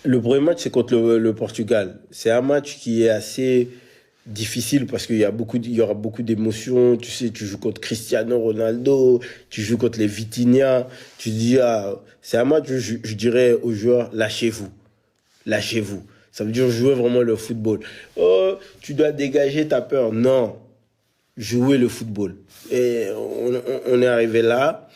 Le premier match, c'est contre le Portugal. C'est un match qui est assez difficile parce il y aura beaucoup d'émotions. Tu sais, tu joues contre Cristiano Ronaldo, tu joues contre les Vitinha. Tu dis, c'est un match où je dirais aux joueurs, lâchez-vous. Lâchez-vous. Ça veut dire jouer vraiment le football. Oh, tu dois dégager ta peur. Non, jouer le football. Et on est arrivé là,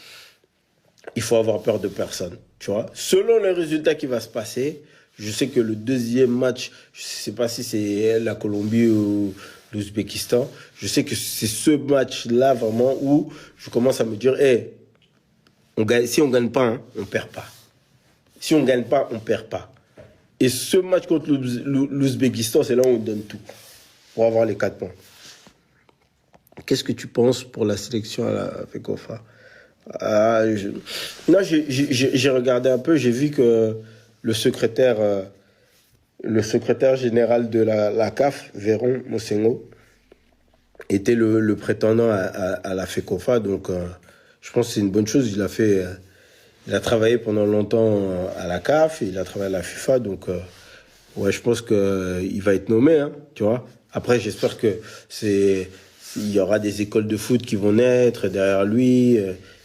il faut avoir peur de personne. Tu vois, selon le résultat qui va se passer, je sais que le deuxième match, je ne sais pas si c'est la Colombie ou l'Ouzbékistan, je sais que c'est ce match-là vraiment où je commence à me dire, hey, si on ne gagne pas, hein, on ne perd pas. Si on ne gagne pas, on ne perd pas. Et ce match contre l'Ouzbékistan, c'est là où on donne tout pour avoir les 4 points. Qu'est-ce que tu penses pour la sélection à la FECOFA? Non, j'ai regardé un peu, j'ai vu que le secrétaire, euh, le secrétaire général de la CAF, Véron Mosengo, était le prétendant à la FECOFA. Donc, je pense que c'est une bonne chose. Il a travaillé pendant longtemps à la CAF, il a travaillé à la FIFA. Donc, ouais, je pense qu'il va être nommé, hein, tu vois. Après, j'espère que il y aura des écoles de foot qui vont naître derrière lui,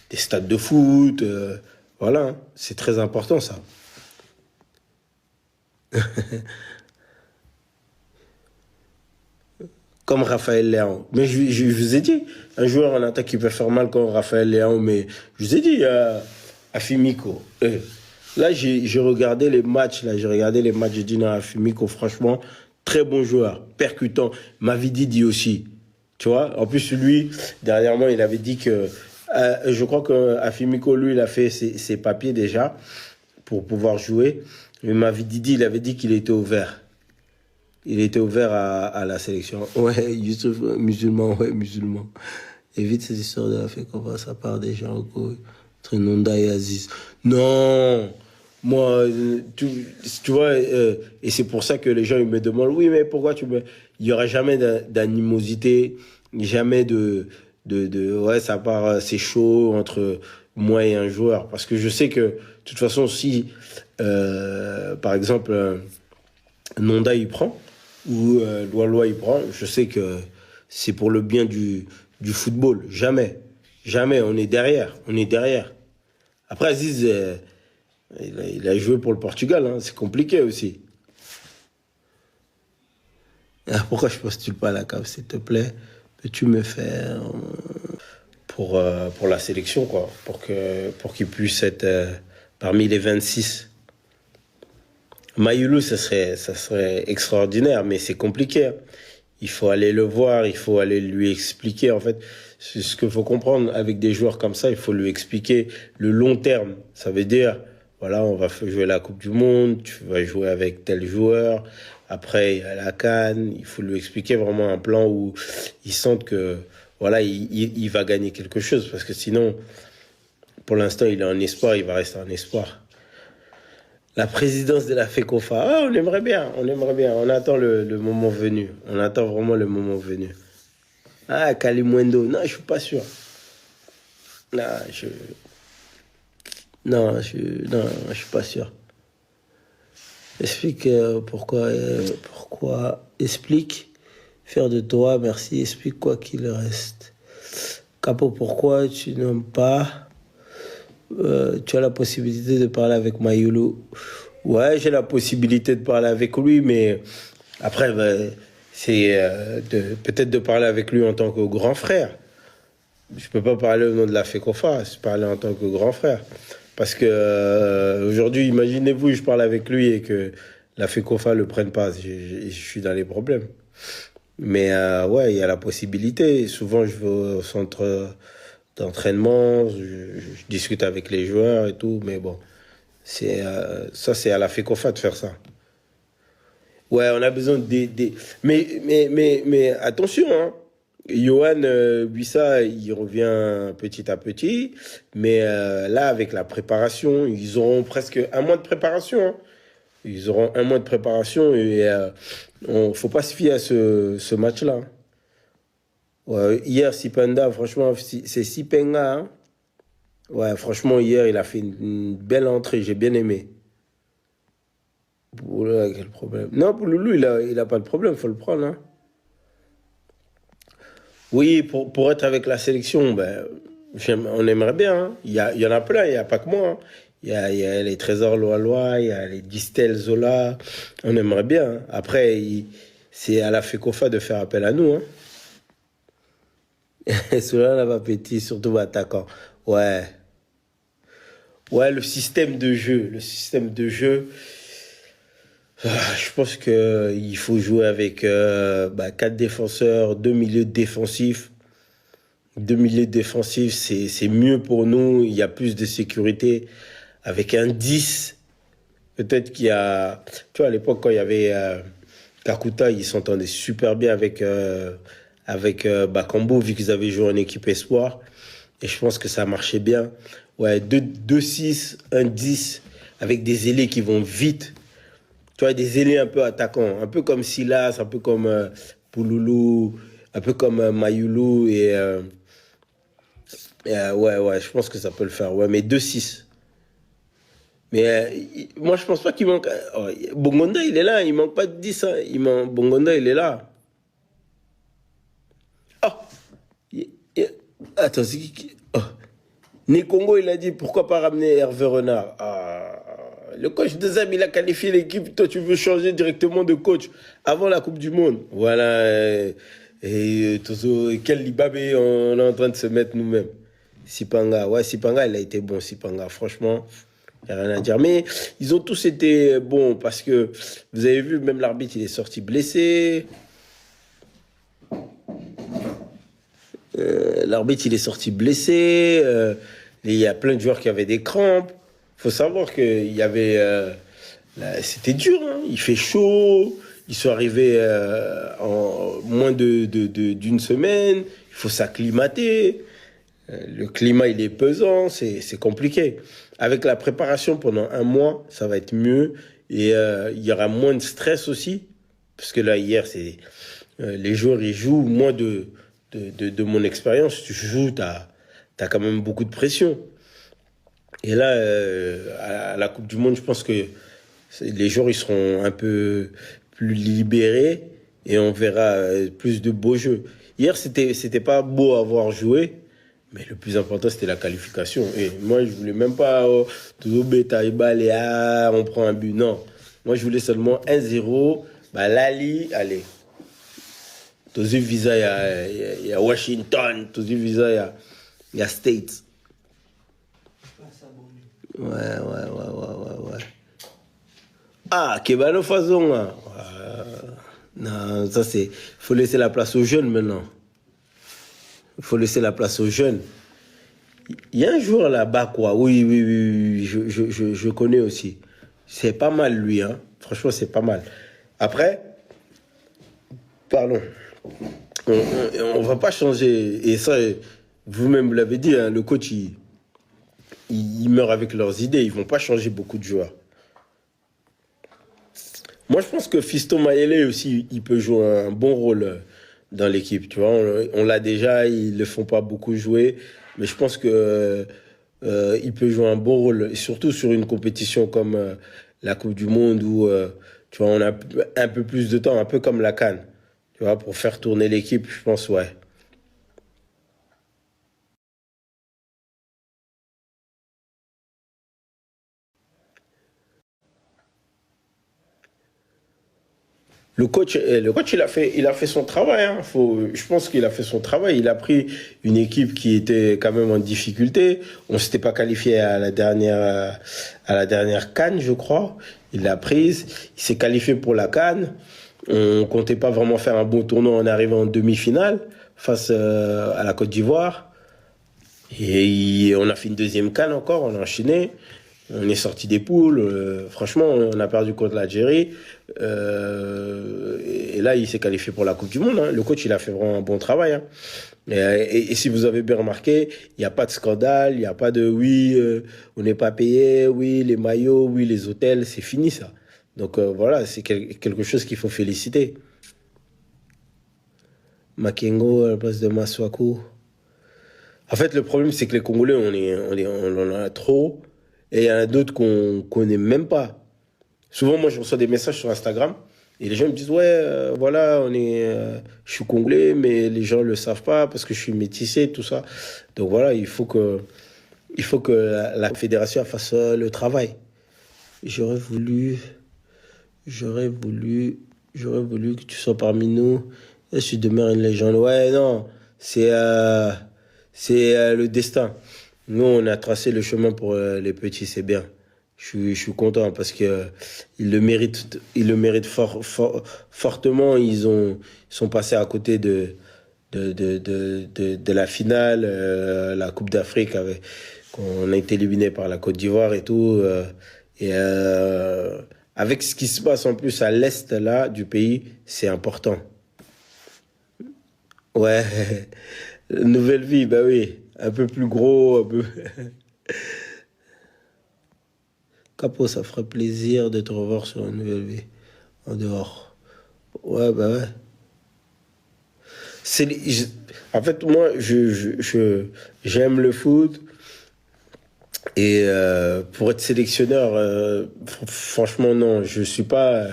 des stades de foot. Voilà, hein. C'est très important, ça. Comme Raphaël Léao. Mais je vous ai dit, un joueur en attaque qui peut faire mal comme Raphaël Léao, mais je vous ai dit, Afimiko. Là, j'ai regardé les matchs, j'ai regardé les matchs de Dina Afimiko, franchement, très bon joueur, percutant. Mavidi dit aussi, tu vois. En plus, lui, dernièrement, il avait dit que, je crois que Afimiko, lui, il a fait ses papiers déjà pour pouvoir jouer. Mais Mavidi, il avait dit qu'il était ouvert. Il était ouvert à la sélection. Ouais, Youssouf, musulman, ouais, musulman. Évite ces histoires de la fête qu'on va, ça part des gens entre Nonda et Aziz. Non, moi, tu vois, et c'est pour ça que les gens ils me demandent, oui, mais pourquoi tu me... Il n'y aura jamais d'animosité, jamais ouais, ça part, c'est chaud entre moi et un joueur. Parce que je sais que, de toute façon, si, par exemple, Nonda il prend, ou Loa il prend, je sais que c'est pour le bien du football. Jamais. Jamais. On est derrière. On est derrière. Après, Aziz, il a joué pour le Portugal. Hein. C'est compliqué aussi. Pourquoi je postule pas à la CAF, s'il te plaît? Peux-tu me faire pour la sélection, quoi, pour qu'il puisse être parmi les 26. Mayoulou, ça serait extraordinaire, mais c'est compliqué. Hein. Il faut aller le voir, il faut aller lui expliquer. En fait, c'est ce qu'il faut comprendre avec des joueurs comme ça, il faut lui expliquer le long terme. Ça veut dire, voilà, on va jouer la Coupe du Monde, tu vas jouer avec tel joueur. Après, il y a la CAN. Il faut lui expliquer vraiment un plan où il sente que, voilà, il va gagner quelque chose. Parce que sinon, pour l'instant, il est en espoir, il va rester en espoir. La présidence de la FECOFA. Ah, on aimerait bien, on aimerait bien. On attend le moment venu. On attend vraiment le moment venu. Ah, Kalimwendo. Non, je suis pas sûr. Non, je suis pas sûr. Explique pourquoi. Explique. Faire de toi, merci. Explique quoi qu'il reste. Capo, pourquoi tu n'aimes pas. Tu as la possibilité de parler avec Mayoulou. Ouais, j'ai la possibilité de parler avec lui, mais après, c'est peut-être de parler avec lui en tant que grand frère. Je peux pas parler au nom de la FECOFA, je parler en tant que grand frère. Parce que aujourd'hui, imaginez-vous, je parle avec lui et que la FECOFA le prenne pas. Je suis dans les problèmes. Mais ouais, il y a la possibilité. Souvent, je vais au centre d'entraînement, je discute avec les joueurs et tout, mais bon, ça c'est à la FECOFA de faire ça. Ouais, on a besoin mais attention, hein. Johan Buissa, il revient petit à petit, mais là, avec la préparation, ils auront presque un mois de préparation. Hein. Ils auront un mois de préparation et faut pas se fier à ce match-là. Ouais, hier, Sipenda, franchement, c'est Sipenga. Hein. Ouais, franchement, hier, il a fait une belle entrée. J'ai bien aimé. Oula, quel problème. Non, pour Loulou, il a pas de problème, faut le prendre, hein. Oui, pour être avec la sélection, ben, on aimerait bien, hein. Il y en a plein, il n'y a pas que moi, hein. Il y a les Trésors Loalois, il y a les Distel Zola. On aimerait bien, hein. Après, c'est à la FECOFA de faire appel à nous, hein. Et cela là va péter, surtout attaquant. Ouais. Ouais, le système de jeu. Le système de jeu. Je pense que il faut jouer avec quatre défenseurs, deux milieux défensifs. Deux milieux défensifs, c'est mieux pour nous. Il y a plus de sécurité. Avec un 10, peut-être qu'il y a. Tu vois, à l'époque, quand il y avait Kakuta, ils s'entendaient super bien avec Bakambu, vu qu'ils avaient joué en équipe espoir. Et je pense que ça marchait bien. Ouais, deux 6 un 10 avec des ailés qui vont vite. Tu vois, des ailés un peu attaquants. Un peu comme Silas, un peu comme Pouloulou, un peu comme Mayulu. Ouais, je pense que ça peut le faire. Ouais, mais deux six. Mais moi, je pense pas qu'il manque. Bongonda, il est là. Il manque pas de 10, hein. Bongonda, il est là. Ah! Attends, c'est qui? Oh. Congo, il a dit pourquoi pas ramener Hervé Renard. Ah, le coach de Zam, il a qualifié l'équipe. Toi, tu veux changer directement de coach avant la Coupe du Monde. Voilà. Tozo, quel Libabé on est en train de se mettre nous-mêmes. Sipanga, ouais, Sipanga, il a été bon, Sipanga, franchement. Il n'y a rien à dire. Mais ils ont tous été bons parce que vous avez vu, même l'arbitre, il est sorti blessé. L'arbitre, il est sorti blessé. Il y a plein de joueurs qui avaient des crampes. Il faut savoir qu'il y avait. C'était dur, hein. Il fait chaud. Ils sont arrivés en moins d'une semaine. Il faut s'acclimater. Le climat, il est pesant. C'est compliqué. Avec la préparation pendant un mois, ça va être mieux. Et il y aura moins de stress aussi. Parce que là, hier, les joueurs, ils jouent moins de mon expérience. Tu joues, t'as quand même beaucoup de pression. Et là, à la Coupe du Monde, je pense que les joueurs ils seront un peu plus libérés et on verra plus de beaux jeux. Hier, c'était pas beau à voir jouer, mais le plus important, c'était la qualification. Et moi, je voulais même pas tout bêta, on prend un but. Non. Moi, je voulais seulement 1-0. Bah, Lali, allez. Tozi visa, il y a Washington. Tozi visa, il y a States. Ouais. Ah, Kebano façon, hein. Non, ça c'est. Faut laisser la place aux jeunes maintenant. Il faut laisser la place aux jeunes. Il y a un joueur là-bas, quoi. Oui, je connais aussi. C'est pas mal, lui, hein. Franchement, c'est pas mal. Après, pardon. On va pas changer. Et ça, vous-même l'avez dit, hein, le coach, ils meurent avec leurs idées. Ils vont pas changer beaucoup de joueurs. Moi, je pense que Fiston Mayele aussi, il peut jouer un bon rôle dans l'équipe. Tu vois, on l'a déjà, ils ne le font pas beaucoup jouer, mais je pense que il peut jouer un bon rôle, et surtout sur une compétition comme la Coupe du Monde où tu vois, on a un peu plus de temps, un peu comme la CAN. Tu vois, pour faire tourner l'équipe, je pense, ouais. Le coach, il a fait son travail, hein. Je pense qu'il a fait son travail. Il a pris une équipe qui était quand même en difficulté. On s'était pas qualifié à la dernière CAN, je crois. Il l'a prise. Il s'est qualifié pour la CAN. On comptait pas vraiment faire un bon tournoi en arrivant en demi-finale face à la Côte d'Ivoire. Et on a fait une deuxième CAN encore. On a enchaîné. On est sorti des poules. Franchement, on a perdu contre l'Algérie. Et là, il s'est qualifié pour la Coupe du Monde, hein. Le coach, il a fait vraiment un bon travail, hein. Et si vous avez bien remarqué, il n'y a pas de scandale, il n'y a pas de oui, on n'est pas payé, oui, les maillots, oui, les hôtels, c'est fini ça. Donc voilà, c'est quelque chose qu'il faut féliciter. Makengo à la place de Maswaku. En fait, le problème, c'est que les Congolais, on en a trop. Et il y en a d'autres qu'on connaît même pas. Souvent, moi, je reçois des messages sur Instagram et les gens me disent, ouais, voilà, je suis congolais, mais les gens ne le savent pas parce que je suis métissé, tout ça. Donc voilà, il faut que la fédération fasse le travail. J'aurais voulu, j'aurais voulu, j'aurais voulu que tu sois parmi nous. Je suis demeuré une légende. Ouais, non, c'est le destin. Nous, on a tracé le chemin pour les petits, c'est bien. Je suis content parce que ils le méritent fortement. Ils sont passés à côté de la finale, la Coupe d'Afrique, on a été éliminé par la Côte d'Ivoire et tout. Et avec ce qui se passe en plus à l'est là du pays, c'est important. Ouais, nouvelle vie, bah oui, un peu plus gros, un peu. Capo, ça ferait plaisir de te revoir sur une nouvelle vie en dehors. Ouais, bah ouais. C'est, les- je- En fait, moi, j'aime le foot et pour être sélectionneur, franchement, non, je suis pas,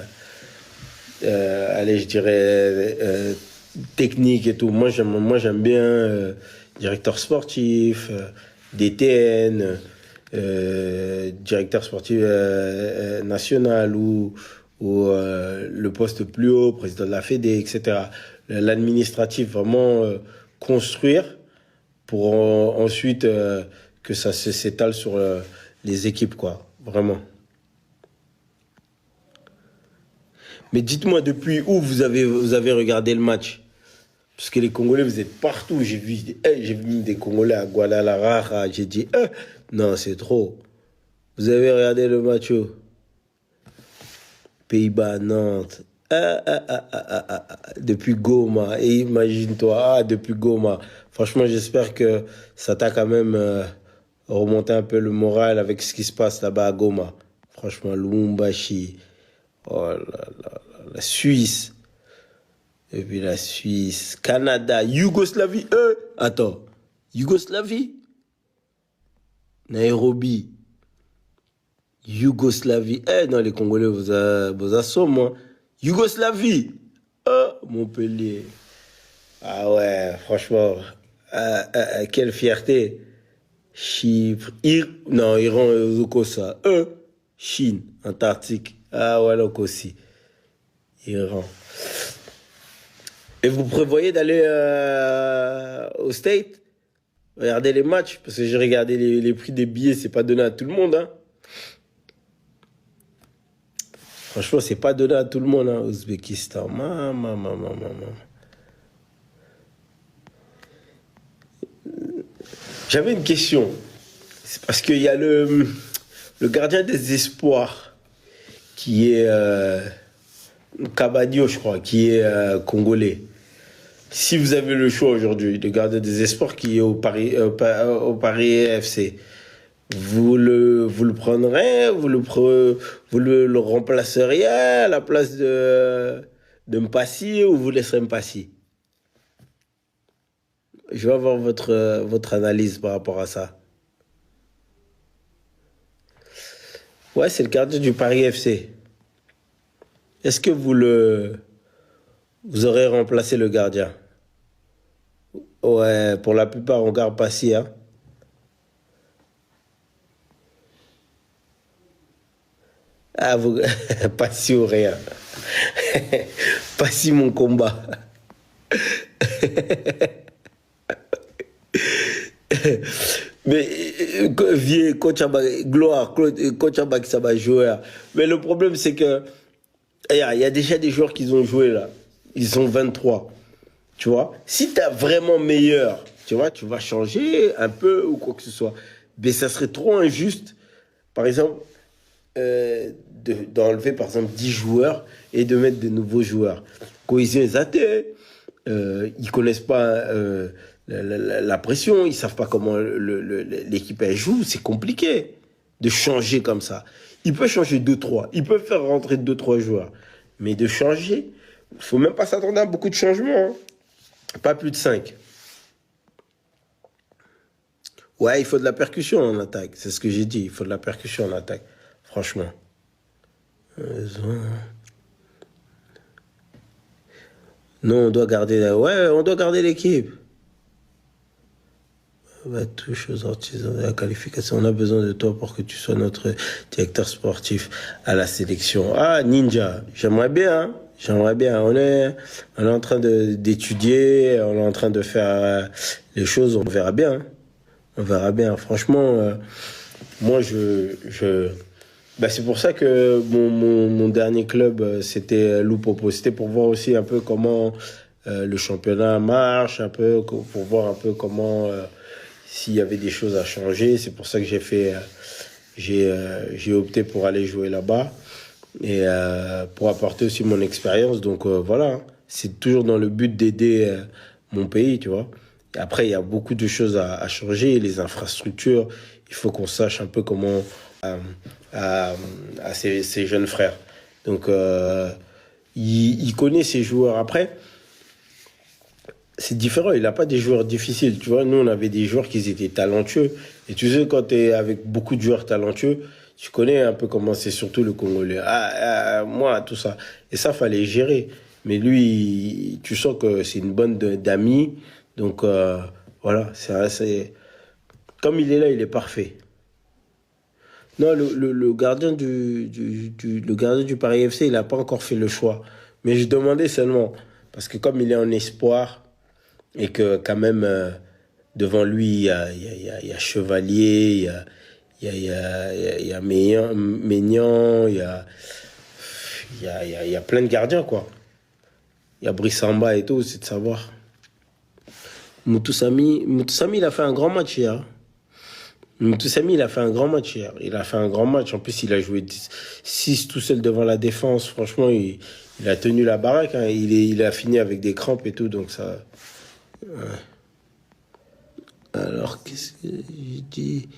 allez, je dirais, technique et tout. Moi, j'aime bien directeur sportif, DTN, directeur sportif national ou le poste plus haut, président de la Fédé, etc. L'administratif, vraiment construire pour ensuite que ça s'étale sur les équipes, quoi. Vraiment. Mais dites-moi, depuis où vous avez regardé le match? Parce que les Congolais, vous êtes partout. J'ai vu des Congolais à Guadalajara. J'ai dit, non, c'est trop. Vous avez regardé le match où Pays-Bas, Nantes. Depuis Goma. Et imagine-toi, depuis Goma. Franchement, j'espère que ça t'a quand même remonté un peu le moral avec ce qui se passe là-bas à Goma. Franchement, Lumbashi. Oh là là, la Suisse. Et puis la Suisse, Canada, Yougoslavie, attends, Yougoslavie, Nairobi, Yougoslavie, non, les Congolais vous assomment, moi. Yougoslavie, Montpellier. Ah ouais, franchement, quelle fierté. Chypre, non, Iran, Zokosa, Chine, Antarctique, ah ouais, donc aussi, Iran. Et vous prévoyez d'aller au State? Regardez les matchs, parce que j'ai regardé les prix des billets, c'est pas donné à tout le monde, hein. Franchement, c'est pas donné à tout le monde, hein, Ouzbékistan. Maman. J'avais une question. C'est parce qu'il y a le gardien des espoirs, qui est Cabadio, je crois, qui est congolais. Si vous avez le choix aujourd'hui de garder des espoirs qui est au Paris FC, vous le prendrez, le remplaceriez à la place de Mpassi ou vous laisserez Mpassi? Je vais avoir votre analyse par rapport à ça. Ouais, c'est le gardien du Paris FC. Est-ce que vous aurez remplacé le gardien? Ouais, pour la plupart, on garde Passy, hein. Ah, vous, Passy ou rien. Passy mon combat. Mais vieux coach gloire, coach qui ça va jouer. Mais le problème, c'est que il y a déjà des joueurs qui ont joué là. Ils sont 23. Tu vois, si tu as vraiment meilleur, tu vois, tu vas changer un peu ou quoi que ce soit. Mais ça serait trop injuste, par exemple, d'enlever par exemple 10 joueurs et de mettre de nouveaux joueurs. Cohésion est athée, ils connaissent pas la pression, ils savent pas comment l'équipe elle joue, c'est compliqué de changer comme ça. Il peut changer deux trois, il peut faire rentrer deux trois joueurs, mais de changer, faut même pas s'attendre à beaucoup de changements, hein. Pas plus de 5. Ouais, il faut de la percussion en attaque. C'est ce que j'ai dit. Il faut de la percussion en attaque. Franchement. Non, on doit garder. Ouais, on doit garder l'équipe. Va touche aux artisans de la qualification. On a besoin de toi pour que tu sois notre directeur sportif à la sélection. Ah, Ninja, j'aimerais bien. Hein. J'aimerais bien. On est en train d'étudier, on est en train de faire les choses. On verra bien. Hein. On verra bien. Franchement, moi, bah, c'est pour ça que mon dernier club, c'était Lupopo. C'était pour voir aussi un peu comment le championnat marche, un peu pour voir un peu comment s'il y avait des choses à changer. C'est pour ça que j'ai opté pour aller jouer là-bas et pour apporter aussi mon expérience. Donc voilà, c'est toujours dans le but d'aider mon pays, tu vois. Et après, il y a beaucoup de choses à changer, les infrastructures. Il faut qu'on sache un peu comment à, à, à ses jeunes frères. Donc, il connaît ses joueurs. Après, c'est différent. Il n'a pas des joueurs difficiles. Tu vois, nous, on avait des joueurs qui étaient talentueux. Et tu sais, quand tu es avec beaucoup de joueurs talentueux, tu connais un peu comment c'est, surtout le Congolais. Moi, tout ça. Et ça, fallait gérer. Mais lui, tu sens que c'est une bande d'amis. Donc, voilà. Comme il est là, il est parfait. Non, le gardien le gardien du Paris FC, il n'a pas encore fait le choix. Mais je demandais seulement, parce que comme il est en espoir, et que quand même, devant lui, il y a Chevalier, il y a Maignan, il y a plein de gardiens, quoi. Il y a Brissamba et tout, c'est de savoir. Moutoussamy, il a fait un grand match hier. Moutoussamy, il a fait un grand match hier. Il a fait un grand match. En plus, il a joué 6 tout seul devant la défense. Franchement, il a tenu la baraque. Hein. Il a fini avec des crampes et tout. Donc ça. Alors, qu'est-ce que j'ai dit?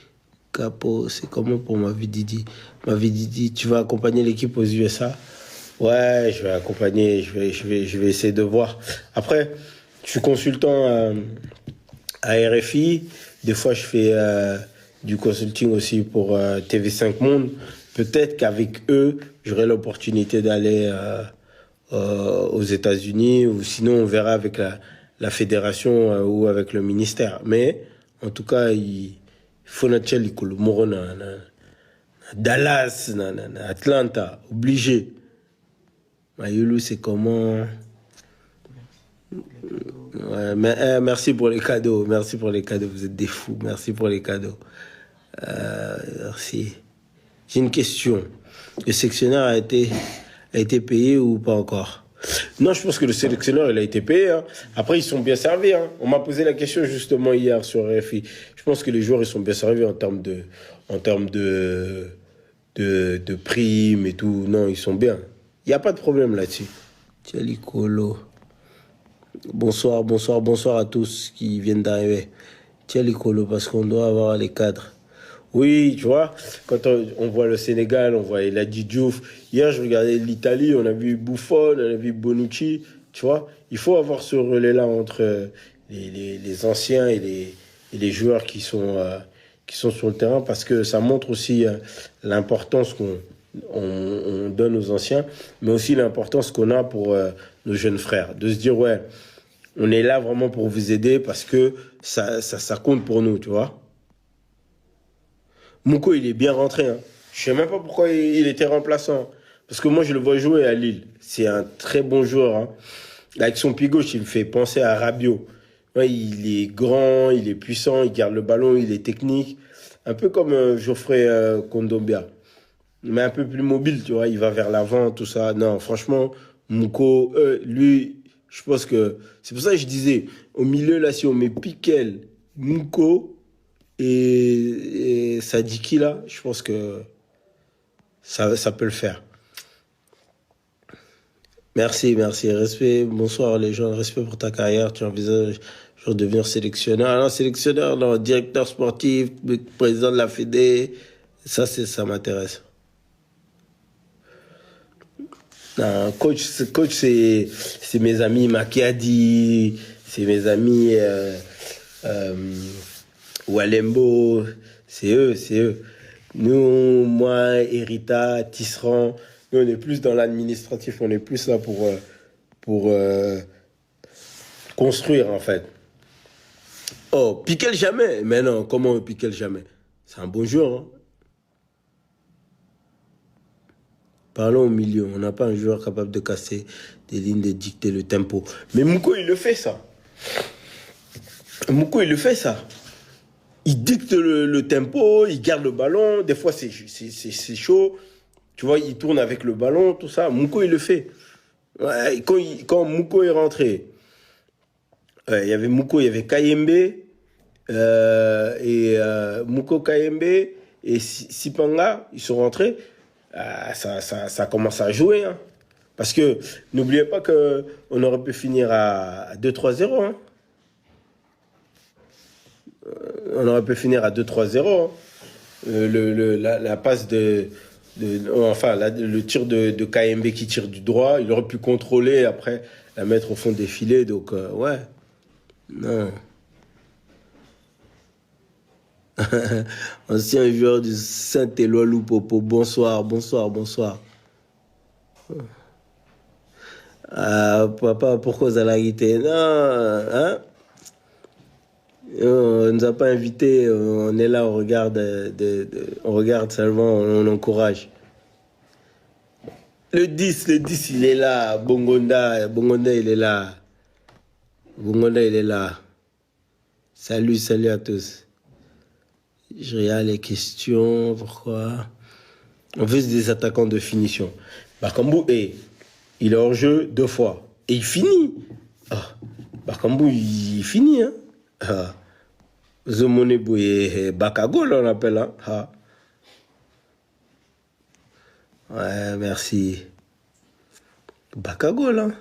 Capo, c'est comment pour ma vie Didi? Ma vie Didi, tu vas accompagner l'équipe aux USA? Ouais, je vais accompagner. Je vais essayer de voir. Après, je suis consultant à RFI. Des fois, je fais du consulting aussi pour TV5 Monde. Peut-être qu'avec eux, j'aurai l'opportunité d'aller aux États-Unis ou sinon on verra avec la fédération ou avec le ministère. Mais en tout cas, il faut notre le Moro Dallas, Atlanta, obligé. Mayulu, c'est comment? Ouais, mais, merci pour les cadeaux. Merci pour les cadeaux. Vous êtes des fous. Merci pour les cadeaux. Merci. J'ai une question. Le sélectionneur a été payé ou pas encore? Non, je pense que le sélectionneur, il a été payé. Hein. Après, ils sont bien servis. Hein. On m'a posé la question justement hier sur RFI. Je pense que les joueurs, ils sont bien servis en termes de primes et tout. Non, ils sont bien. Il n'y a pas de problème là-dessus. Tchalikolo. Bonsoir, bonsoir, bonsoir à tous qui viennent d'arriver. Tiens les colos, parce qu'on doit avoir les cadres. Oui, tu vois, quand on voit le Sénégal, on voit Eladi Diouf. Hier, je regardais l'Italie, on a vu Buffon, on a vu Bonucci. Tu vois, il faut avoir ce relais-là entre les anciens et les joueurs qui sont sur le terrain, parce que ça montre aussi l'importance on donne aux anciens, mais aussi l'importance qu'on a pour nos jeunes frères. De se dire, ouais, on est là vraiment pour vous aider parce que ça compte pour nous, tu vois. Mouko, il est bien rentré. Hein. Je sais même pas pourquoi il était remplaçant. Parce que moi, je le vois jouer à Lille. C'est un très bon joueur. Hein. Avec son pied gauche, il me fait penser à Rabiot. Ouais, il est grand, il est puissant, il garde le ballon, il est technique. Un peu comme Geoffrey Kondogbia. Mais un peu plus mobile, tu vois. Il va vers l'avant, tout ça. Non, franchement, Mouko, lui, je pense que... C'est pour ça que je disais, au milieu, là, si on met Piquel, Mouko et Sadiki, là, je pense que ça peut le faire. Merci, merci. Respect, bonsoir les gens. Respect pour ta carrière. Tu envisages de devenir sélectionneur. Non, sélectionneur, non, directeur sportif, président de la Fédé. Ça m'intéresse. Non, coach c'est mes amis Makiadi, c'est mes amis euh, Walembo, c'est eux. Nous, moi, Erita, Tisserand, Nous, on est plus dans l'administratif, on est plus là pour construire, en fait. Oh, Piquel jamais. Mais non, comment Piquel jamais? C'est un bon joueur. Hein. Parlons au milieu. On n'a pas un joueur capable de casser des lignes, de dicter le tempo. Mais Mouko, il le fait, ça. Mouko, il le fait, ça. Il dicte le tempo, il garde le ballon. Des fois, c'est chaud. Tu vois, il tourne avec le ballon, tout ça. Mouko, il le fait. Ouais, quand Mouko est rentré, il y avait Mouko, il y avait Kayembe, Mouko Kayembe et Sipanga, ils sont rentrés. Ça commence à jouer. Hein. Parce que n'oubliez pas qu'on aurait pu finir à 2-3-0. Hein. On aurait pu finir à 2-3-0. Hein. La passe le tir de KMB qui tire du droit, il aurait pu contrôler après la mettre au fond des filets. Donc, ouais. Non. Ancien joueur du Saint-Éloi Loupopo. Bonsoir, bonsoir, bonsoir. Papa, pourquoi vous allez arrêter? Non, hein? On ne nous a pas invités, on est là, on regarde, on regarde seulement, on encourage. Le 10, il est là. Bongonda, il est là. Bongonda, il est là. Salut à tous. Je regarde les questions, pourquoi? On veut des attaquants de finition. Bakambu, il est hors jeu 2 fois. Et il finit. Bakambu, il finit. Hein. Zomonebo et Bakagol, on l'appelle. Hein. Ouais, merci. Bakagol, hein.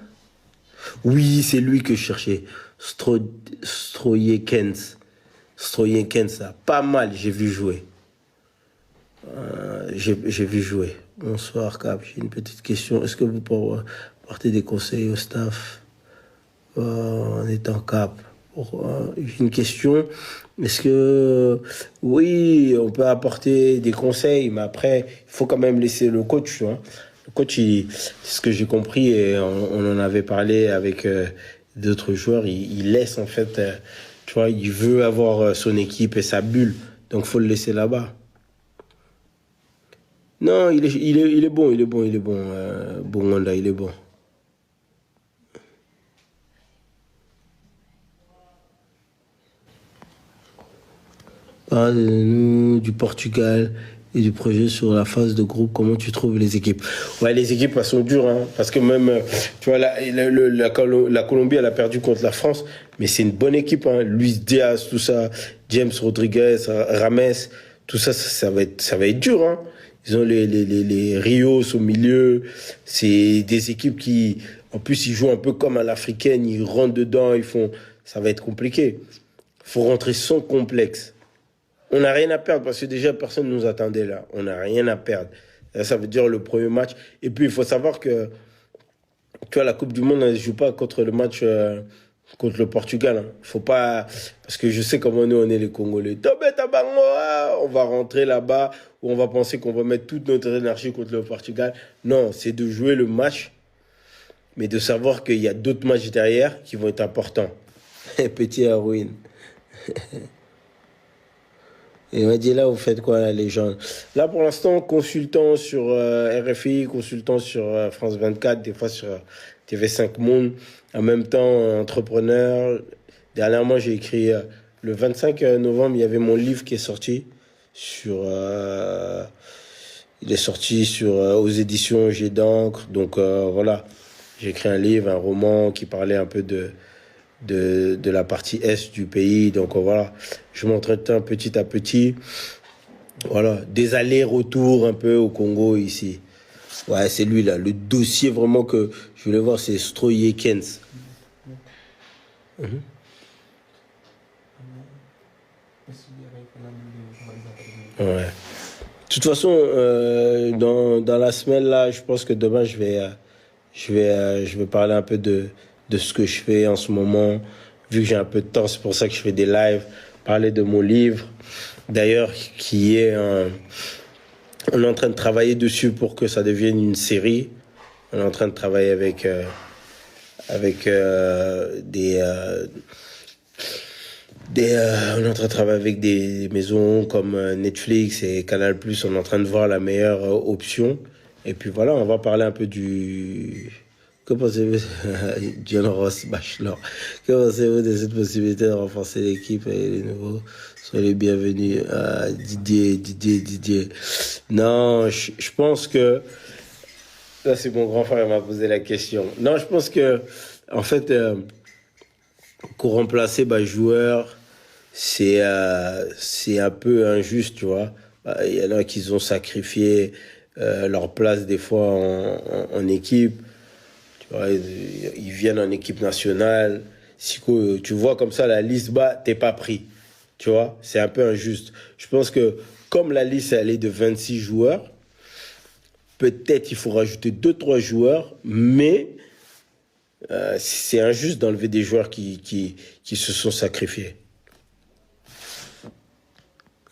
Oui, c'est lui que je cherchais. Stroyekens. Stroyekens, pas mal, j'ai vu jouer. J'ai vu jouer. Bonsoir, Cap. J'ai une petite question. Est-ce que vous pouvez apporter des conseils au staff en étant Cap? J'ai une question. Est-ce que, oui, on peut apporter des conseils, mais après, il faut quand même laisser le coach. Hein. Le coach, ce que j'ai compris, et on en avait parlé avec d'autres joueurs, il laisse en fait, tu vois, il veut avoir son équipe et sa bulle, donc il faut le laisser là-bas. Non, il est bon. Bongonda, il est bon. Parle-nous du Portugal et du projet sur la phase de groupe. Comment tu trouves les équipes? Ouais, les équipes, elles sont dures. Hein, parce que même, tu vois, la Colombie, elle a perdu contre la France. Mais c'est une bonne équipe. Hein. Luis Diaz, tout ça. James Rodriguez, Rames. Tout ça, ça va être dur. Hein. Ils ont les Rios au milieu. C'est des équipes qui, en plus, ils jouent un peu comme à l'africaine. Ils rentrent dedans. Ça va être compliqué. Faut rentrer sans complexe. On n'a rien à perdre parce que déjà personne ne nous attendait là. On n'a rien à perdre. Ça veut dire le premier match. Et puis il faut savoir que tu vois, la Coupe du Monde ne se joue pas contre le match contre le Portugal. Hein. Faut pas, parce que je sais comment nous on est les Congolais. On va rentrer là-bas où on va penser qu'on va mettre toute notre énergie contre le Portugal. Non, c'est de jouer le match, mais de savoir qu'il y a d'autres matchs derrière qui vont être importants. Petit héroïne. Et on m'a dit là, vous faites quoi, là, les gens? Là, pour l'instant, consultant sur RFI, consultant sur France 24, des fois sur TV5 Monde. En même temps, entrepreneur. Dernièrement, j'ai écrit le 25 novembre, il y avait mon livre qui est sorti il est sorti aux éditions Jet d'encre. Donc voilà, j'ai écrit un livre, un roman qui parlait un peu de la partie est du pays. Donc voilà, je m'entretiens petit à petit. Voilà, des allers-retours un peu au Congo ici. Ouais, c'est lui là. Le dossier vraiment que je voulais voir, c'est Stroyekens. Ouais. De toute façon, dans la semaine là, je pense que demain je vais parler un peu de ce que je fais en ce moment. Vu que j'ai un peu de temps, c'est pour ça que je fais des lives, parler de mon livre. D'ailleurs, qui est On est en train de travailler dessus pour que ça devienne une série. On est en train de travailler avec on est en train de travailler avec des maisons comme Netflix et Canal+. On est en train de voir la meilleure option. Et puis voilà, on va parler un peu du... Que pensez-vous, John Ross Bachelor, que pensez-vous de cette possibilité de renforcer l'équipe et les nouveaux sont les bienvenus? Didier. Non, je pense que... Là, c'est mon grand frère qui m'a posé la question. Non, je pense que, en fait, qu'on remplacer joueur, c'est un peu injuste, tu vois. Il y en a qui ont sacrifié leur place des fois en équipe. Tu vois, ils viennent en équipe nationale. Si tu vois comme ça la liste bas, t'es pas pris. Tu vois, c'est un peu injuste. Je pense que comme la liste elle est de 26 joueurs, peut-être il faut rajouter 2-3 joueurs, mais c'est injuste d'enlever des joueurs qui se sont sacrifiés.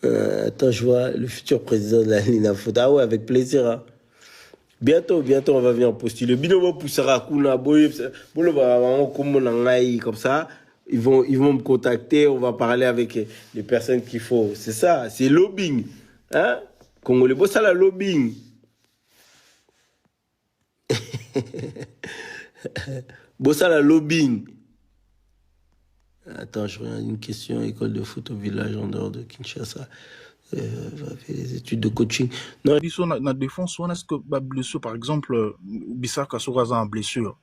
Attends, je vois le futur président de la Lina Foot. Ah ouais, avec plaisir. Hein. Bientôt, on va venir postuler. Binomo poussera kuna boy, comme ça. Ils vont me contacter, on va parler avec les personnes qu'il faut. C'est ça, c'est lobbying. Hein? Congolais, bon, ça la lobbying. Bon, ça la lobbying. Attends, je regarde une question. École de foot au village en dehors de Kinshasa. Va faire des études de coaching. Non. Na défense, on est-ce que blessure, par exemple, Bissaka sera en blessure.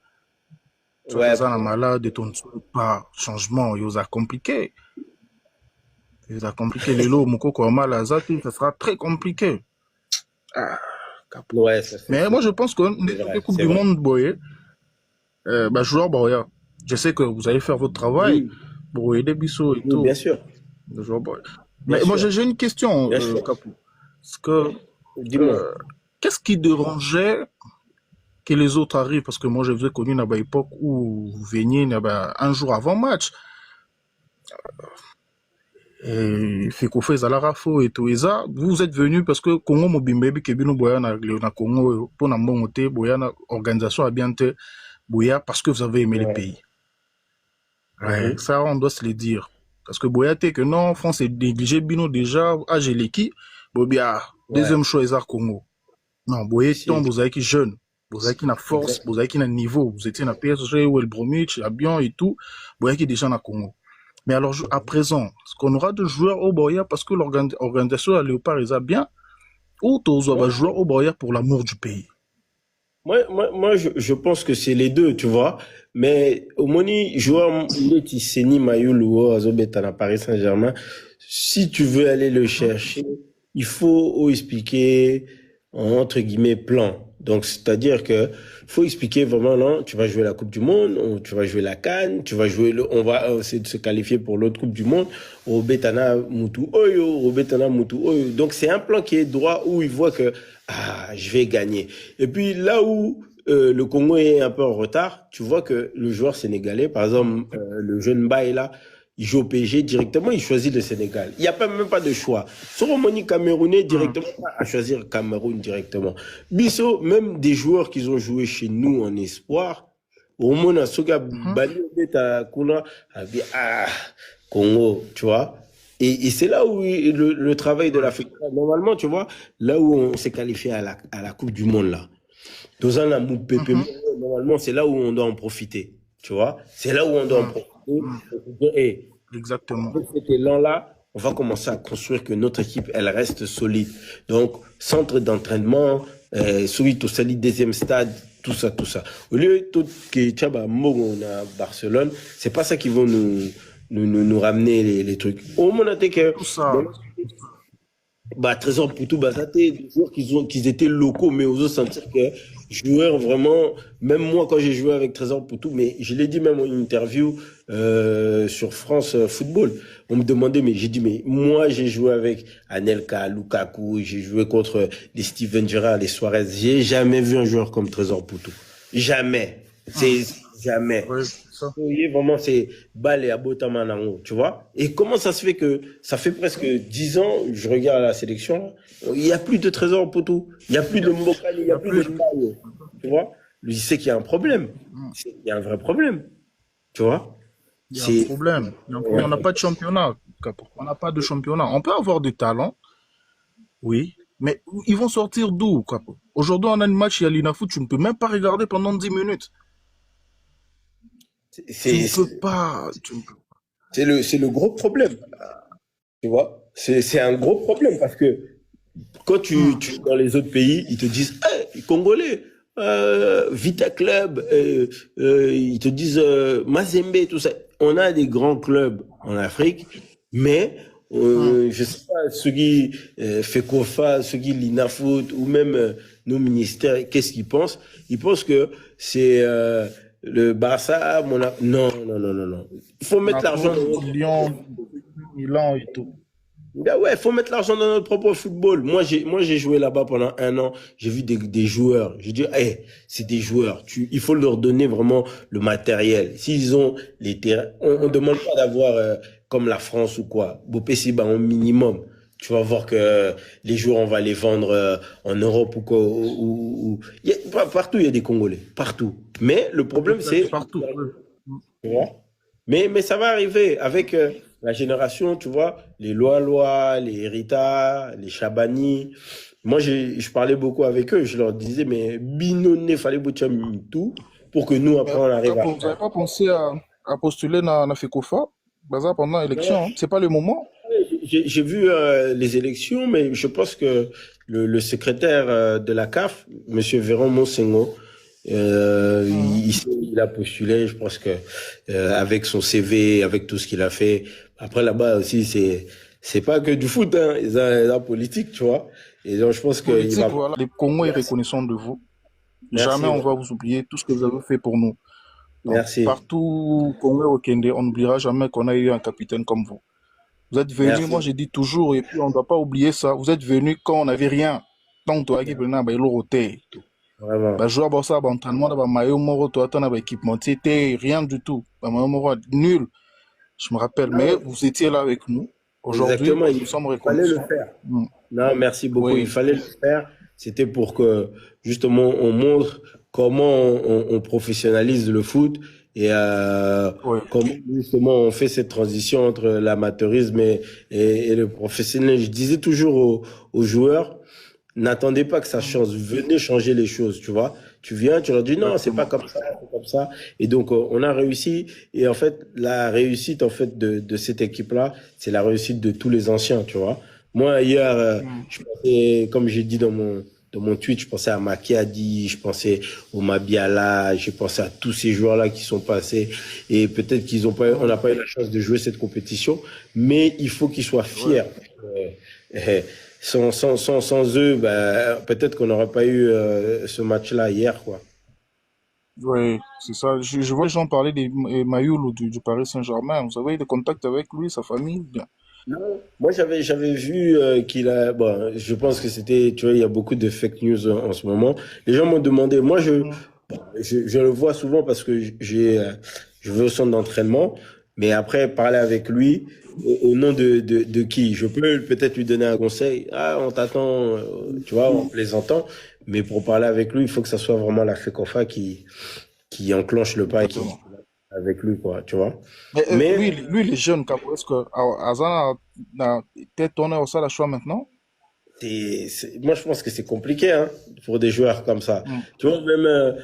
Ouais. Ça malade et ton pas changement, il a compliqué. Il a compliqué les lots, Moko mal à Zati, ça sera très compliqué. Ouais, mais moi je pense que les Coupes du Monde, boy, joueur Boya, je sais que vous allez faire votre travail pour aider Bissot et tout. Bien sûr. Le joueur Boya. Mais moi j'ai une question, Capou. Parce que qu'est-ce qui dérangeait que les autres arrivent? Parce que moi je vous ai connu à une époque où vous veniez un jour avant match. Fikofé Zalarafo et tout ça, vous êtes venu parce que Congo Mobimbebi Kebino Boya na Congo pour Nambomote Boya na organisation a bien te Boya parce que vous avez aimé le pays. Ouais, ça on doit se le dire. Parce que Boya t'es que non, France est négligé Bino déjà, j'ai l'équipe, Bobia, deuxième choix Ezar Congo. Non, Boya tombe, vous avez qui jeune, vous avez qui na force, vous avez qui na niveau, vous étiez na PSG ou El Bromwich, à Bion et tout, Boya qui déjà na Congo. Mais alors, à présent, est-ce qu'on aura de joueurs au Boya parce que l'organisation à Léopard est bien, ou tous joueurs au Boya pour l'amour du pays? Moi, je pense que c'est les deux, tu vois. Mais au moni, joueur Seni Mayulu à Paris Saint-Germain, si tu veux aller le chercher, il faut expliquer entre guillemets plan. Donc, c'est-à-dire que faut expliquer vraiment, non, tu vas jouer la Coupe du Monde, tu vas jouer la CAN, tu vas jouer on va essayer de se qualifier pour l'autre Coupe du Monde, au Betana Mutu Oyo. Donc, c'est un plan qui est droit où il voit que, je vais gagner. Et puis, là où le Congo est un peu en retard, tu vois que le joueur sénégalais, par exemple, le jeune Baye là, il joue au PSG directement, il choisit le Sénégal. Il n'y a même pas de choix. Soromoni Camerounais directement, à choisir Cameroun directement. Bissot, même des joueurs qui ont joué chez nous en espoir, au moins, Congo, tu vois. Et c'est là où le travail de l'Afrique, normalement, tu vois, là où on s'est qualifié à la Coupe du Monde, là. Normalement, c'est là où on doit en profiter, tu vois. C'est là où on doit en profiter. Exactement. Avec cet élan-là, on va commencer à construire que notre équipe, elle reste solide. Donc, centre d'entraînement, solide au solide, deuxième stade, tout ça. Au lieu de que Tchaba on a Barcelone, c'est pas ça qui vont nous ramener les trucs. Au moment que tout ça. Trésor Poutou, ça des joueurs qui étaient locaux, mais aux autres sentir que joueurs vraiment, même moi quand j'ai joué avec Trésor Poutou, mais je l'ai dit même en interview sur France Football, on me demandait, mais j'ai dit, mais moi j'ai joué avec Anelka, Lukaku, j'ai joué contre les Steven Gerrard, les Suarez, j'ai jamais vu un joueur comme Trésor Poutou. Jamais. C'est jamais. Oui, ça. Oui, vraiment, c'est balle et abotamanango, tu vois. Et comment ça se fait que ça fait presque 10 ans, je regarde la sélection, il n'y a plus de Trésor Poteau, il n'y a plus de Mbokani, il Il n'y n'y a a plus de plus. Taille, tu vois. Lui, il sait qu'il y a un problème. Mm. Il y a un vrai problème, tu vois. Il y a un C'est. problème. Il y a un problème. On n'a pas de championnat, Capo. On n'a pas de championnat. On peut avoir du talent, oui, mais ils vont sortir d'où, Capo? Aujourd'hui, on a une match, il y a l'Inafoot, tu ne peux même pas regarder pendant 10 minutes. Tu ne peux C'est pas. Tu ne peux... c'est le gros problème, tu vois. C'est un gros problème parce que quand Mm. tu dans les autres pays, ils te disent, hey, Congolais, Vita Club, ils te disent Mazembe, tout ça. On a des grands clubs en Afrique, mais Mm. je sais pas, ceux qui FECOFA, ceux qui l'INAFOOT ou même nos ministères, qu'est-ce qu'ils pensent? Ils pensent que c'est le Barça, non, non, non, non, non. Il faut mettre l'argent dans Naples, notre Lyon, Milan et tout. ben ouais, faut mettre l'argent dans notre propre football. Moi, j'ai joué là-bas pendant 1 an. J'ai vu des joueurs. J'ai dit, hey, c'est des joueurs. Il faut leur donner vraiment le matériel. S'ils ont les terrains, on demande pas d'avoir comme la France ou quoi. Bopé ben, au minimum. Tu vas voir que les joueurs, on va les vendre en Europe ou quoi. Partout, il y a des Congolais. Partout. Mais le problème, Peut-être c'est partout. Oui. tu vois. Mais ça va arriver avec la génération, tu vois, les Loa, les Rita, les Chabani. Moi, je parlais beaucoup avec eux. Je leur disais, mais binone, fallait boutir tout pour que nous, Mais après, on arrive à vous n'avez faire. pas pensé à postuler dans FECOFA Baza, pendant l'élection, hein? C'est pas le moment. J'ai vu les élections, mais je pense que le secrétaire de la CAF, Monsieur Véron Monsengo, Mhm. il a postulé, je pense que avec son CV, avec tout ce qu'il a fait. Après là-bas aussi, c'est pas que du foot, hein, ils ont la politique, tu vois. Et donc je pense qu'il Politique, va. voilà. Le Congo est Merci, reconnaissant de vous. Jamais merci, on va vous oublier tout ce que vous avez fait pour nous. Donc, merci, partout au Congo au Kende, on n'oubliera jamais qu'on a eu un capitaine comme vous. Vous êtes venu, moi merci, j'ai dit toujours, et puis on ne doit pas oublier ça. Vous êtes venu quand on n'avait rien. Tant que tu as bah, vraiment. bah, joueur bossa, bah, entraînement, bah, maillot moro, toi, t'en as, bah, équipement, c'était rien du tout. Bah, maillot moro, nul. Je me rappelle, mais Non, vous étiez là avec nous. Aujourd'hui, exactement, nous sommes il fallait le reconnaissants. faire. Mm. Non, merci beaucoup. Il Oui, fallait le faire. C'était pour que justement on montre comment on professionnalise le foot et oui. comment justement on fait cette transition entre l'amateurisme et le professionnel. Je disais toujours aux joueurs, n'attendez pas que ça Mm. change. Venez changer les choses, tu vois. Tu viens, tu leur dis non, c'est pas Exactement. comme ça, c'est comme ça. Et donc, on a réussi. Et en fait, la réussite, en fait, de cette équipe-là, c'est la réussite de tous les anciens, tu vois. Moi, hier, Mm. je pensais, comme j'ai dit dans mon tweet, je pensais à Makiadi, je pensais au Mabiala, j'ai pensé à tous ces joueurs-là qui sont passés. Et peut-être qu'ils ont pas, on Mm. n'a pas eu la chance de jouer cette compétition, mais il faut qu'ils soient Ouais. fiers. Euh, sans eux, ben, peut-être qu'on n'aurait pas eu ce match-là hier, quoi. Oui, c'est ça. Je vois les gens parler de Mayoulou du Paris Saint-Germain. Vous avez eu des contacts avec lui, sa famille? Bien. Non. Moi, j'avais vu qu'il a. Bon, je pense que c'était. Tu vois, il y a beaucoup de fake news en ce moment. Les gens m'ont demandé. Moi, Mm. je le vois souvent parce que je vais au centre d'entraînement. Mais après, parler avec lui, au nom de qui? Je peux peut-être lui donner un conseil. Ah, on t'attend, tu vois, en plaisantant. Mais pour parler avec lui, il faut que ça soit vraiment la FECOFA qui enclenche le pas et qui Exactement. avec lui, quoi, tu vois. Mais Mais lui, il est jeune, Cabo. Est-ce que Azana a peut-être tourné au ça la choix maintenant? moi, je pense que c'est compliqué hein, pour des joueurs comme ça. Mm. Tu vois, même,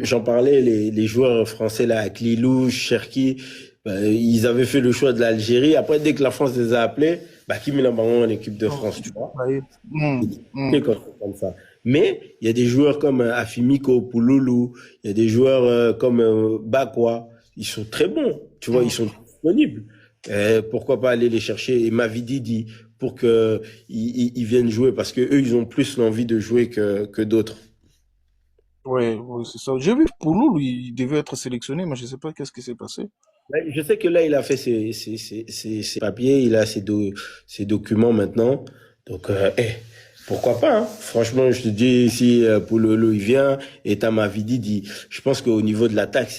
j'en parlais, les joueurs français là, avec Lilou, Cherki, ils avaient fait le choix de l'Algérie. Après, dès que la France les a appelés, bah, qui met en équipe de Oh, France, tu vois. ouais. Mm. C'est Mm. comme ça. Mais il y a des joueurs comme Afimiko, Pouloulou, il y a des joueurs comme Bakwa, ils sont très bons, tu vois, ils Mm. sont disponibles. Pourquoi pas aller les chercher et Mavididi pour que ils viennent jouer parce que eux ils ont plus l'envie de jouer que d'autres. Ouais, ouais, c'est ça. J'ai vu Poulou, lui, il devait être sélectionné, mais je ne sais pas qu'est-ce qui s'est passé. Ouais, je sais que là il a fait ses papiers, il a ses documents maintenant. Donc Pourquoi pas, hein. Franchement, je te dis, si Pololo il vient et Tamavidi dit, je pense qu'au niveau de l'attaque,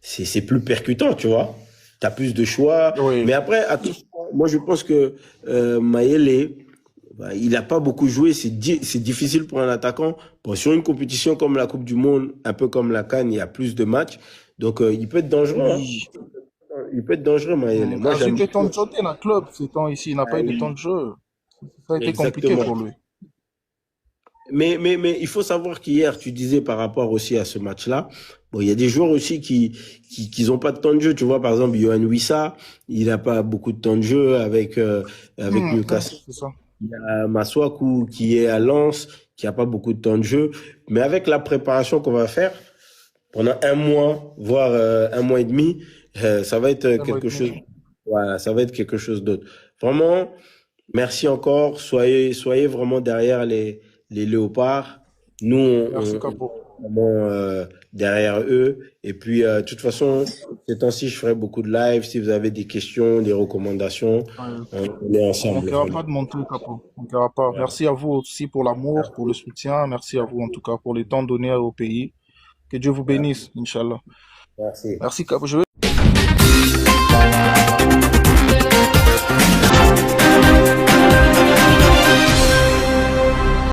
c'est plus percutant, tu vois. T'as plus de choix. Oui. Mais après, attention, moi je pense que Mayele, bah, il n'a pas beaucoup joué. C'est difficile pour un attaquant. Bon, sur une compétition comme la Coupe du Monde, un peu comme la CAN, il y a plus de matchs. Donc il peut être dangereux, hein. Oui. Il peut être dangereux, Mayele. Moi j'aime Azul temps beaucoup. de jeu dans le club, ces temps ici, il n'a Ah pas eu de temps oui, de jeu. Ça a été compliqué pour exactement. lui. Mais il faut savoir qu'hier, tu disais par rapport aussi à ce match-là, bon, il y a des joueurs aussi qui ont pas de temps de jeu. Tu vois, par exemple, Yohan Wissa, il n'a pas beaucoup de temps de jeu avec Newcastle. C'est ça. Il y a Masuaku qui est à Lens, qui a pas beaucoup de temps de jeu. Mais avec la préparation qu'on va faire pendant un mois, voire un mois et demi, ça va être Un mois et quelque chose. demi. Voilà, ça va être quelque chose d'autre. Vraiment, merci encore. Soyez vraiment derrière les léopards. Nous, Merci, on Capo. est vraiment derrière eux. Et puis, de toute façon, ces temps-ci, je ferai beaucoup de live. Si vous avez des questions, des recommandations, Ouais. on est On ne ensemble, manquera pas vraiment. de monter, Capo. On ne manquera pas. Voilà. Merci à vous aussi pour l'amour, pour le soutien. Merci à vous, en tout cas, pour les temps donnés au pays. Que Dieu vous bénisse, Inch'Allah. Merci. Merci, Capo. Je vais